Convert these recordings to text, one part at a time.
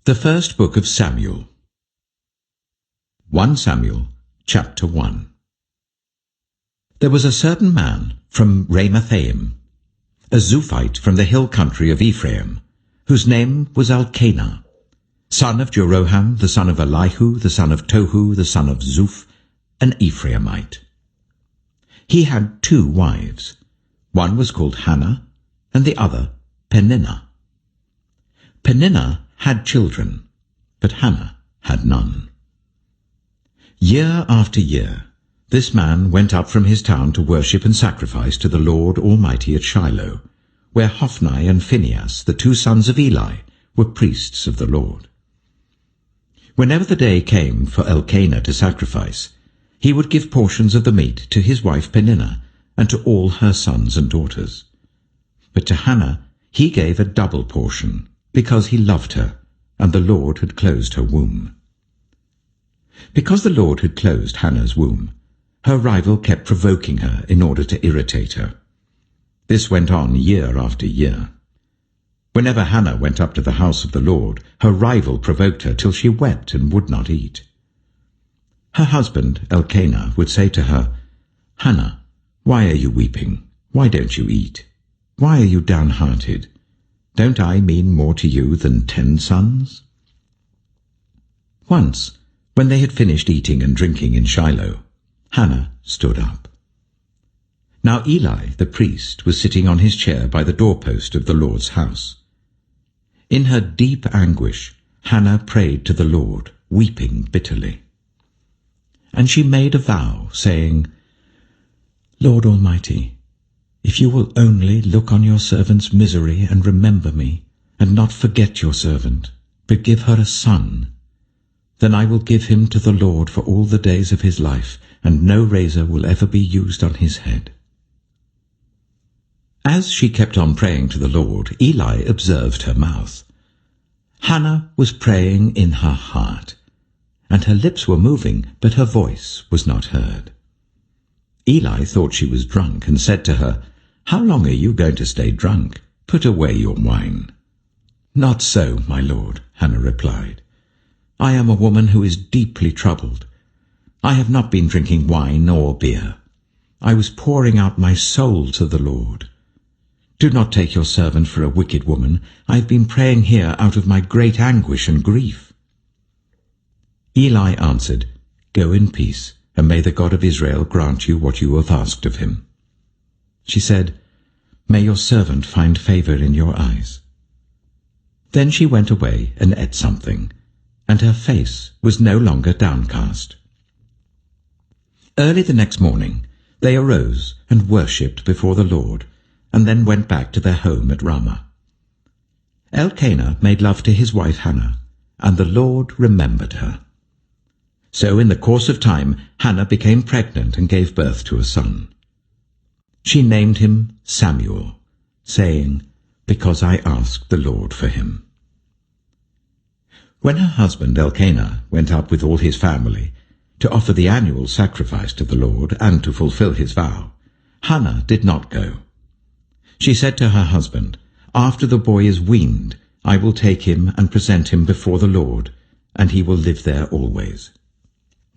The first book of Samuel. 1 Samuel, chapter 1. There was a certain man from Ramathaim, a Zuphite from the hill country of Ephraim, whose name was Elkanah, son of Jeroham, the son of Elihu, the son of Tohu, the son of Zuph, an Ephraimite. He had 2 wives. One was called Hannah, and the other Peninnah. Peninnah had children, but Hannah had none. Year after year, this man went up from his town to worship and sacrifice to the Lord Almighty at Shiloh, where Hophni and Phinehas, the 2 sons of Eli, were priests of the Lord. Whenever the day came for Elkanah to sacrifice, he would give portions of the meat to his wife Peninnah and to all her sons and daughters. But to Hannah he gave a double portion, because he loved her, and the Lord had closed her womb. Because the Lord had closed Hannah's womb, her rival kept provoking her in order to irritate her. This went on year after year. Whenever Hannah went up to the house of the Lord, her rival provoked her till she wept and would not eat. Her husband, Elkanah, would say to her, "Hannah, why are you weeping? Why don't you eat? Why are you downhearted? Don't I mean more to you than 10 sons?" Once, when they had finished eating and drinking in Shiloh, Hannah stood up. Now Eli, the priest, was sitting on his chair by the doorpost of the Lord's house. In her deep anguish, Hannah prayed to the Lord, weeping bitterly. And she made a vow, saying, "Lord Almighty, if you will only look on your servant's misery and remember me, and not forget your servant, but give her a son, then I will give him to the Lord for all the days of his life, and no razor will ever be used on his head." As she kept on praying to the Lord, Eli observed her mouth. Hannah was praying in her heart, and her lips were moving, but her voice was not heard. Eli thought she was drunk, and said to her, "How long are you going to stay drunk? Put away your wine." "Not so, my lord," Hannah replied. "I am a woman who is deeply troubled. I have not been drinking wine or beer. I was pouring out my soul to the Lord. Do not take your servant for a wicked woman. I have been praying here out of my great anguish and grief." Eli answered, "Go in peace, and may the God of Israel grant you what you have asked of him." She said, "May your servant find favor in your eyes." Then she went away and ate something, and her face was no longer downcast. Early the next morning they arose and worshipped before the Lord, and then went back to their home at Ramah. Elkanah made love to his wife Hannah, and the Lord remembered her. So in the course of time Hannah became pregnant and gave birth to a son. She named him Samuel, saying, "Because I asked the Lord for him." When her husband Elkanah went up with all his family to offer the annual sacrifice to the Lord and to fulfill his vow, Hannah did not go. She said to her husband, "After the boy is weaned, I will take him and present him before the Lord, and he will live there always."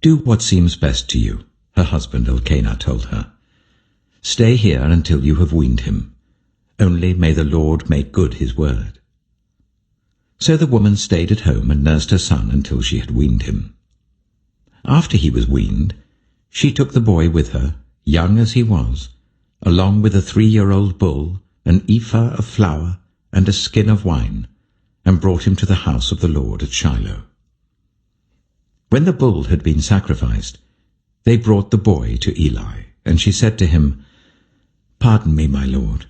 "Do what seems best to you," her husband Elkanah told her. "Stay here until you have weaned him. Only may the Lord make good his word." So the woman stayed at home and nursed her son until she had weaned him. After he was weaned, she took the boy with her, young as he was, along with a 3-year-old bull, an ephah of flour, and a skin of wine, and brought him to the house of the Lord at Shiloh. When the bull had been sacrificed, they brought the boy to Eli, and she said to him, "Pardon me, my lord.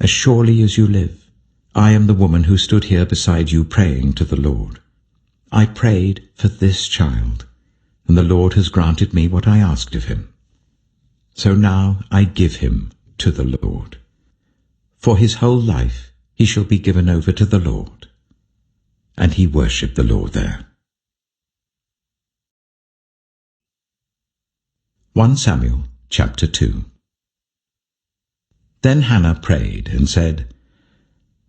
As surely as you live, I am the woman who stood here beside you praying to the Lord. I prayed for this child, and the Lord has granted me what I asked of him. So now I give him to the Lord. For his whole life he shall be given over to the Lord." And he worshipped the Lord there. 1 Samuel chapter 2. Then Hannah prayed and said,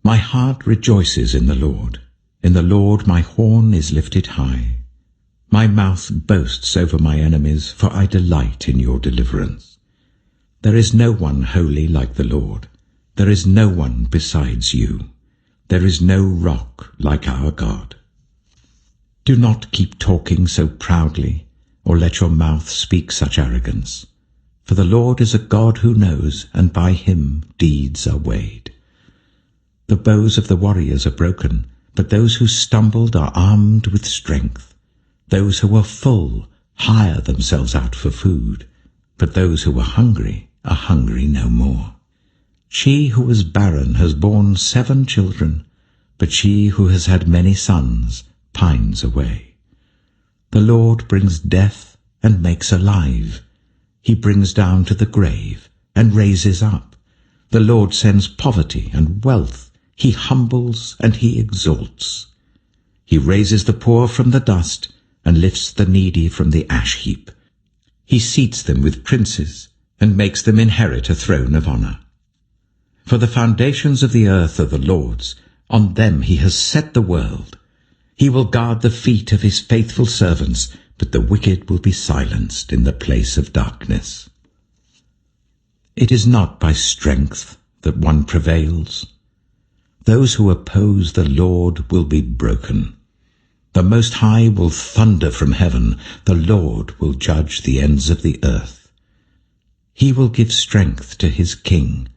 "My heart rejoices in the Lord. In the Lord my horn is lifted high. My mouth boasts over my enemies, for I delight in your deliverance. There is no one holy like the Lord. There is no one besides you. There is no rock like our God. Do not keep talking so proudly, or let your mouth speak such arrogance. For the Lord is a God who knows, and by him deeds are weighed. The bows of the warriors are broken, but those who stumbled are armed with strength. Those who were full hire themselves out for food, but those who were hungry are hungry no more. She who was barren has borne 7 children, but she who has had many sons pines away. The Lord brings death and makes alive. He brings down to the grave and raises up. The Lord sends poverty and wealth. He humbles and he exalts. He raises the poor from the dust and lifts the needy from the ash heap. He seats them with princes and makes them inherit a throne of honor. For the foundations of the earth are the Lord's. On them he has set the world. He will guard the feet of his faithful servants, but the wicked will be silenced in the place of darkness. It is not by strength that one prevails. Those who oppose the Lord will be broken. The Most High will thunder from heaven. The Lord will judge the ends of the earth. He will give strength to his king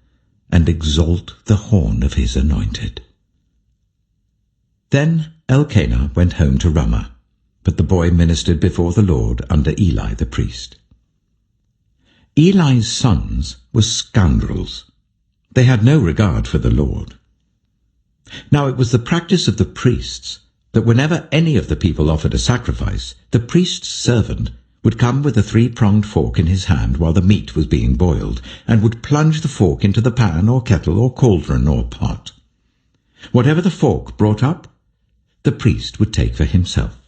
and exalt the horn of his anointed. Then Elkanah went home to Ramah, but the boy ministered before the Lord under Eli the priest. Eli's sons were scoundrels. They had no regard for the Lord. Now it was the practice of the priests that whenever any of the people offered a sacrifice, the priest's servant would come with a 3-pronged fork in his hand while the meat was being boiled, and would plunge the fork into the pan or kettle or cauldron or pot. Whatever the fork brought up, the priest would take for himself.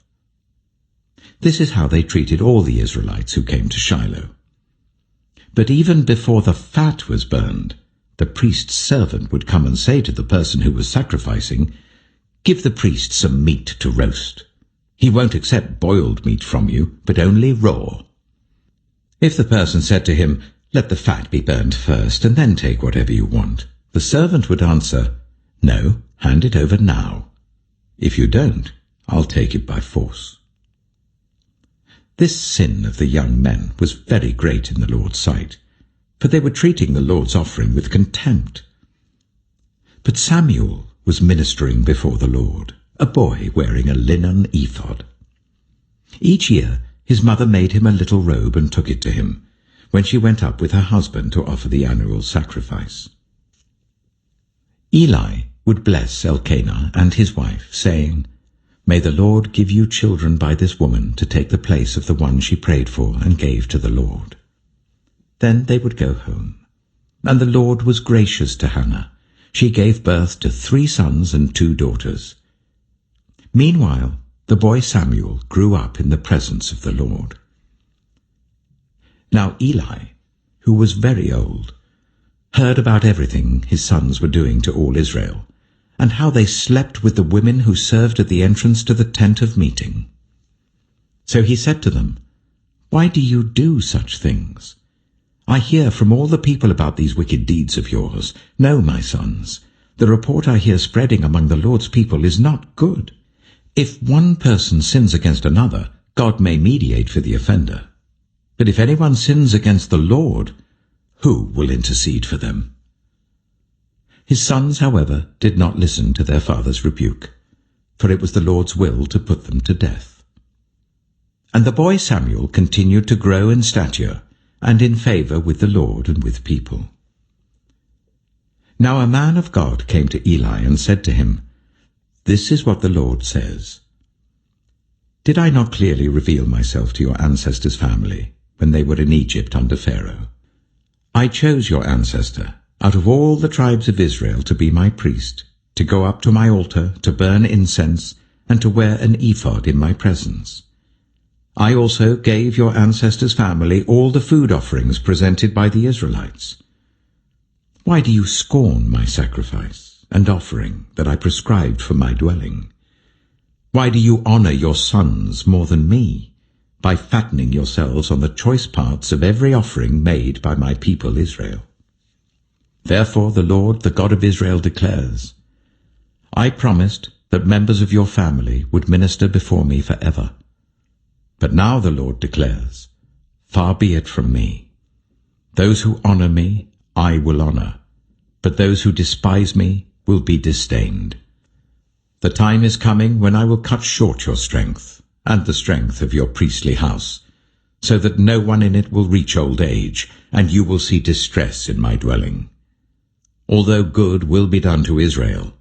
This is how they treated all the Israelites who came to Shiloh. But even before the fat was burned, the priest's servant would come and say to the person who was sacrificing, "Give the priest some meat to roast. He won't accept boiled meat from you, but only raw." If the person said to him, "Let the fat be burned first, and then take whatever you want," the servant would answer, "No, hand it over now. If you don't, I'll take it by force." This sin of the young men was very great in the Lord's sight, for they were treating the Lord's offering with contempt. But Samuel was ministering before the Lord, a boy wearing a linen ephod. Each year his mother made him a little robe and took it to him, when she went up with her husband to offer the annual sacrifice. Eli would bless Elkanah and his wife, saying, "May the Lord give you children by this woman to take the place of the one she prayed for and gave to the Lord." Then they would go home. And the Lord was gracious to Hannah. She gave birth to 3 sons and 2 daughters. Meanwhile, the boy Samuel grew up in the presence of the Lord. Now Eli, who was very old, heard about everything his sons were doing to all Israel, and how they slept with the women who served at the entrance to the tent of meeting. So he said to them, "Why do you do such things? I hear from all the people about these wicked deeds of yours. No, my sons, the report I hear spreading among the Lord's people is not good. If one person sins against another, God may mediate for the offender. But if anyone sins against the Lord, who will intercede for them?" His sons, however, did not listen to their father's rebuke, for it was the Lord's will to put them to death. And the boy Samuel continued to grow in stature and in favor with the Lord and with people. Now a man of God came to Eli and said to him, "This is what the Lord says. Did I not clearly reveal myself to your ancestors' family when they were in Egypt under Pharaoh? I chose your ancestor out of all the tribes of Israel to be my priest, to go up to my altar, to burn incense, and to wear an ephod in my presence. I also gave your ancestors' family all the food offerings presented by the Israelites. Why do you scorn my sacrifice and offering that I prescribed for my dwelling? Why do you honor your sons more than me, by fattening yourselves on the choice parts of every offering made by my people Israel? Therefore the Lord, the God of Israel, declares, I promised that members of your family would minister before me forever. But now the Lord declares, far be it from me. Those who honor me I will honor, but those who despise me will be disdained. The time is coming when I will cut short your strength, and the strength of your priestly house, so that no one in it will reach old age, and you will see distress in my dwelling. Although good will be done to Israel,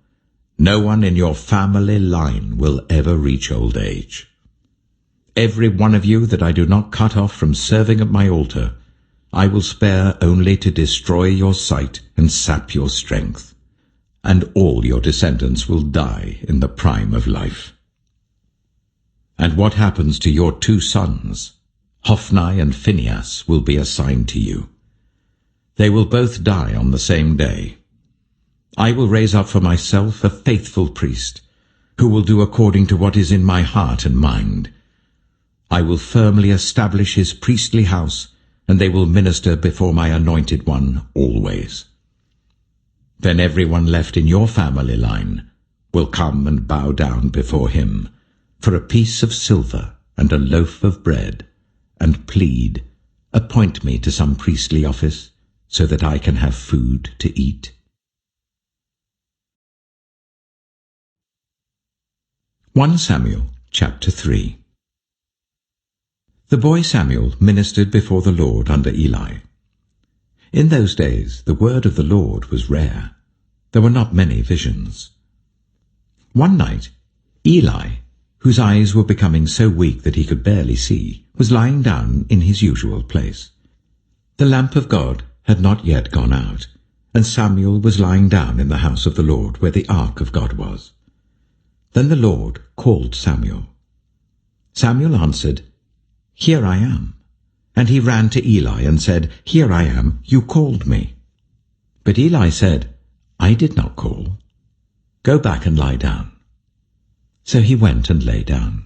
no one in your family line will ever reach old age. Every one of you that I do not cut off from serving at my altar, I will spare only to destroy your sight and sap your strength, and all your descendants will die in the prime of life. And what happens to your 2 sons, Hophni and Phinehas, will be assigned to you. They will both die on the same day. I will raise up for myself a faithful priest, who will do according to what is in my heart and mind. I will firmly establish his priestly house, and they will minister before my anointed one always. Then everyone left in your family line will come and bow down before him for a piece of silver and a loaf of bread, and plead, appoint me to some priestly office, so that I can have food to eat. Samuel chapter 3. The boy Samuel ministered before the Lord under Eli. In those days the word of the Lord was rare. There were not many visions. One night Eli, whose eyes were becoming so weak that he could barely see, was lying down in his usual place. The lamp of God had not yet gone out, and Samuel was lying down in the house of the Lord where the ark of God was. Then the Lord called Samuel. Samuel answered, Here I am. And he ran to Eli and said, Here I am, you called me. But Eli said, I did not call. Go back and lie down. So he went and lay down.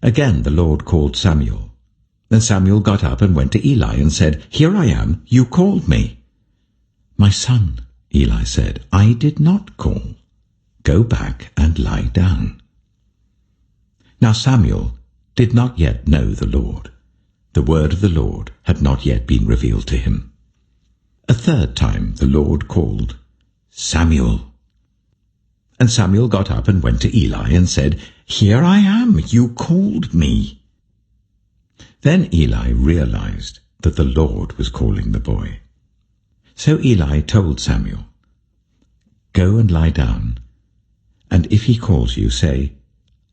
Again the Lord called Samuel. Then Samuel got up and went to Eli and said, Here I am, you called me. My son, Eli said, I did not call. Go back and lie down. Now Samuel did not yet know the Lord. The word of the Lord had not yet been revealed to him. A third time the Lord called, Samuel. And Samuel got up and went to Eli and said, Here I am, you called me. Then Eli realized that the Lord was calling the boy. So Eli told Samuel, Go and lie down, and if he calls you, say,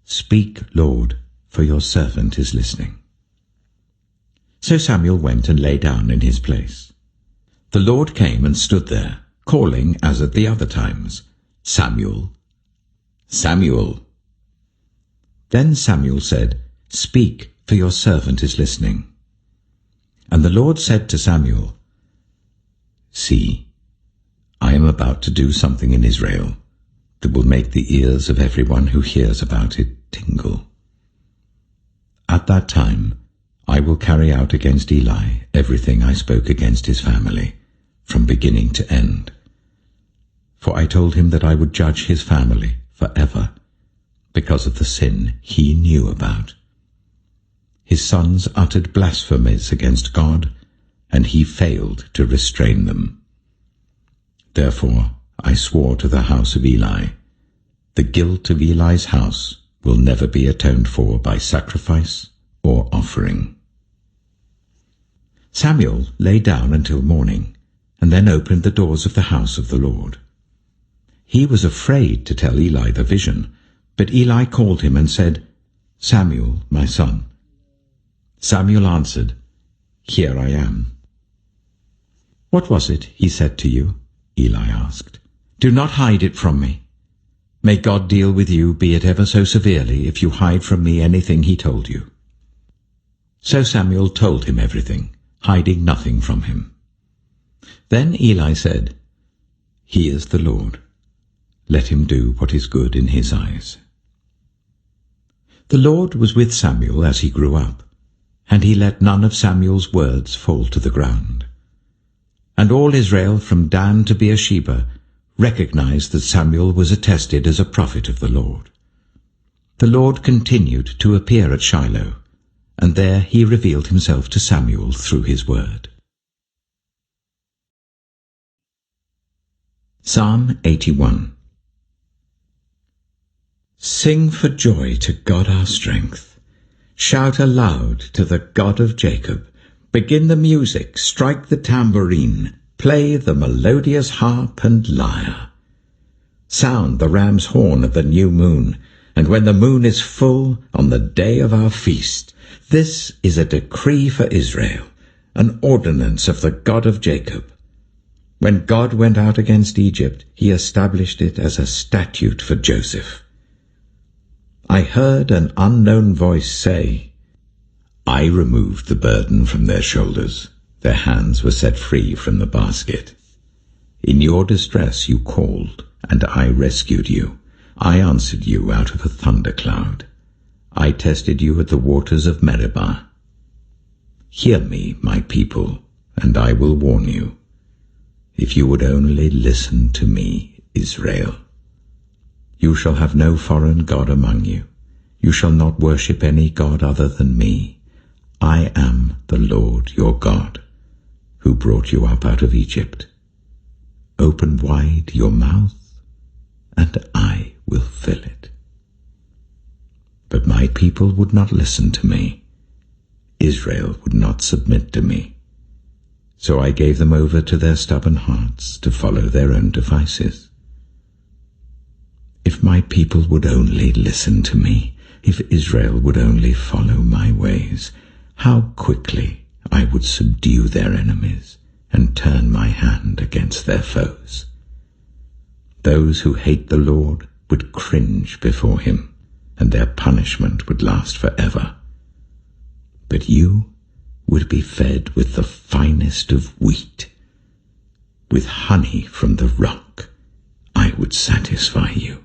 Speak, Lord, for your servant is listening. So Samuel went and lay down in his place. The Lord came and stood there, calling as at the other times, Samuel, Samuel. Then Samuel said, Speak, for your servant is listening. And the Lord said to Samuel, See, I am about to do something in Israel that will make the ears of everyone who hears about it tingle. At that time I will carry out against Eli everything I spoke against his family, from beginning to end. For I told him that I would judge his family forever, because of the sin he knew about. His sons uttered blasphemies against God, and he failed to restrain them. Therefore I swore to the house of Eli, the guilt of Eli's house will never be atoned for by sacrifice or offering. Samuel lay down until morning, and then opened the doors of the house of the Lord. He was afraid to tell Eli the vision, but Eli called him and said, Samuel, my son. Samuel answered, Here I am. What was it he said to you? Eli asked. Do not hide it from me. May God deal with you, be it ever so severely, if you hide from me anything he told you. So Samuel told him everything, hiding nothing from him. Then Eli said, He is the Lord. Let him do what is good in his eyes. The Lord was with Samuel as he grew up, and he let none of Samuel's words fall to the ground. And all Israel from Dan to Beersheba recognized that Samuel was attested as a prophet of the Lord. The Lord continued to appear at Shiloh, and there he revealed himself to Samuel through his word. Psalm 81. Sing for joy to God our strength. Shout aloud to the God of Jacob. Begin the music, strike the tambourine, play the melodious harp and lyre. Sound the ram's horn at the new moon, and when the moon is full on the day of our feast. This is a decree for Israel, an ordinance of the God of Jacob. When God went out against Egypt, he established it as a statute for Joseph. I heard an unknown voice say, I removed the burden from their shoulders. Their hands were set free from the basket. In your distress you called, and I rescued you. I answered you out of a thundercloud. I tested you at the waters of Meribah. Hear me, my people, and I will warn you. If you would only listen to me, Israel. You shall have no foreign god among you. You shall not worship any god other than me. I am the Lord your God, who brought you up out of Egypt. Open wide your mouth, and I will fill it. But my people would not listen to me. Israel would not submit to me. So I gave them over to their stubborn hearts to follow their own devices. If my people would only listen to me, if Israel would only follow my ways, how quickly I would subdue their enemies and turn my hand against their foes. Those who hate the Lord would cringe before him, and their punishment would last forever. But you would be fed with the finest of wheat. With honey from the rock I would satisfy you.